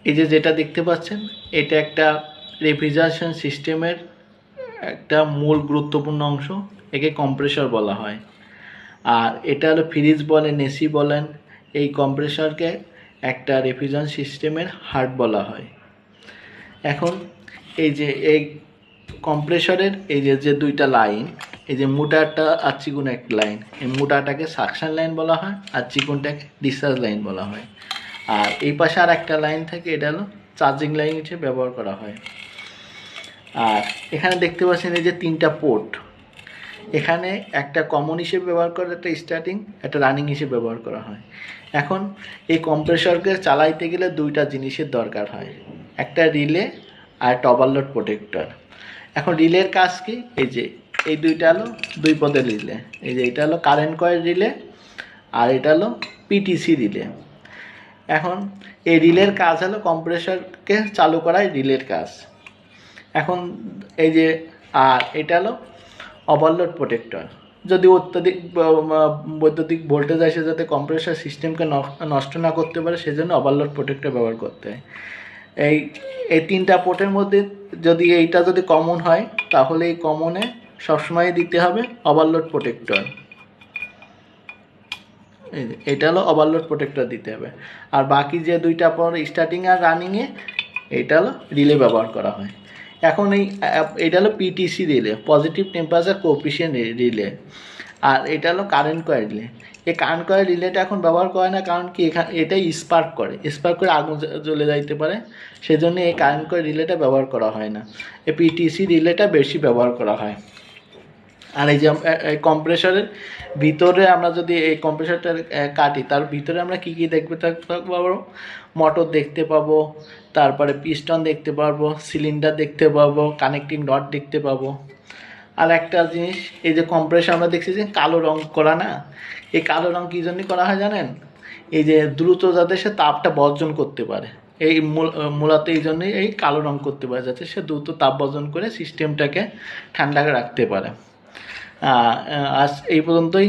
এই যে যেটা দেখতে পাচ্ছেন এটা একটা রেফ্রিজারেশন সিস্টেমের একটা মূল গুরুত্বপূর্ণ অংশ, একে কম্প্রেসর বলা হয়। আর এটা হলো ফ্রিজ বলেন, এসি বলেন, এই কম্প্রেসরকে একটা রেফ্রিজারেশন সিস্টেমের হার্ট বলা হয়। এখন এই যে এই কম্প্রেসরের এই যে দুইটা লাইন, এই যে মোটাটা আর চিকুন একটা লাইন, এই মোটাটাকে সাকশন লাইন বলা হয় আর চিকুনটাকে ডিসচার্জ লাইন বলা হয়। আর এই পাশে আর একটা লাইন থাকে, এটা হলো চার্জিং লাইন হিসেবে ব্যবহার করা হয়। আর এখানে দেখতে পাচ্ছেন এই যে তিনটা পোর্ট, এখানে একটা কমন হিসেবে ব্যবহার করা, একটা স্টার্টিং, একটা রানিং হিসেবে ব্যবহার করা হয়। এখন এই কম্প্রেসরকে চালাইতে গেলে দুইটা জিনিসের দরকার হয়, একটা রিলে আর একটা ওভারলোড প্রোটেক্টর। এখন রিলের কাজ কি, এই যে এই দুইটা হলো দুই পদের রিলে, এই যে এটা হলো কারেন্ট কয়েল রিলে আর এটা হলো পিটিসি রিলে। এখন এই রিলের কাজ হলো কম্প্রেসরকে চালু করাই রিলের কাজ। এখন এই যে আর এটা হলো ওভারলোড প্রোটেক্টর, যদি অত্যধিক বৈদ্যুতিক ভোল্টেজ আসে যাতে কম্প্রেসর সিস্টেমকে নষ্ট না করতে পারে, সেজন্য ওভারলোড প্রোটেক্টর ব্যবহার করতে হয়। এই তিনটা পোর্টের মধ্যে যদি এইটা যদি কমন হয়, তাহলে এই কমনে সবসময় দিতে হবে ওভারলোড প্রোটেক্টর। এটা হলো ওভারলোড প্রোটেক্টর দিতে হবে। আর বাকি যে দুইটা পর স্টার্টিং আর রানিংয়ে এটা হলো রিলে ব্যবহার করা হয়। এখন এটা হলো PTC relay, positive temperature coefficient relay. আর এটা হলো কারেন্ট কয়েল রিলে। এই কারেন্ট কয়েল রিলেটা এখন ব্যবহার করে না, কারণ কি এখানে এটাই স্পার্ক করে আগুন জ্বলে যাইতে পারে, সেজন্য এই কারেন্ট কয়েল রিলেটা ব্যবহার করা হয় না, এই পিটিসি রিলেটা বেশি ব্যবহার করা হয়। আর এই যে এই কম্প্রেসরের ভিতরে আমরা যদি এই কম্প্রেসরটা কাটি, তার ভিতরে আমরা কী কী দেখতে পাবো, মোটর দেখতে পাবো, তারপরে পিস্টন দেখতে পারবো, সিলিন্ডার দেখতে পাবো, কানেক্টিং রড দেখতে পাবো। আর একটা জিনিস, এই যে কম্প্রেসর আমরা দেখছি যে কালো রং করা না, এই কালো রং কী জন্য করা হয় জানেন, এই যে দ্রুত যাতে সে তাপটা বর্জন করতে পারে, এই মূলত এই জন্যই এই কালো রং করতে পারে, যাতে সে দ্রুত তাপ বর্জন করে সিস্টেমটাকে ঠান্ডা রাখতে পারে। আজ এই পর্যন্তই।